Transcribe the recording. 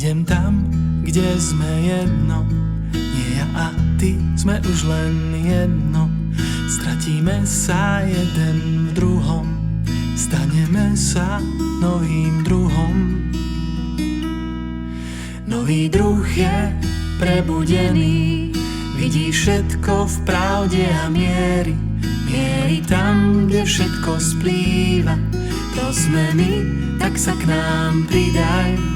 Idem tam, kde sme jedno, nie ja a ty sme už len jedno. Stratíme sa jeden v druhom, staneme sa novým druhom. Nový druh je prebudený, vidí všetko v pravde a mierí. Mierí tam, kde všetko splýva. To sme my, tak sa k nám pridaj.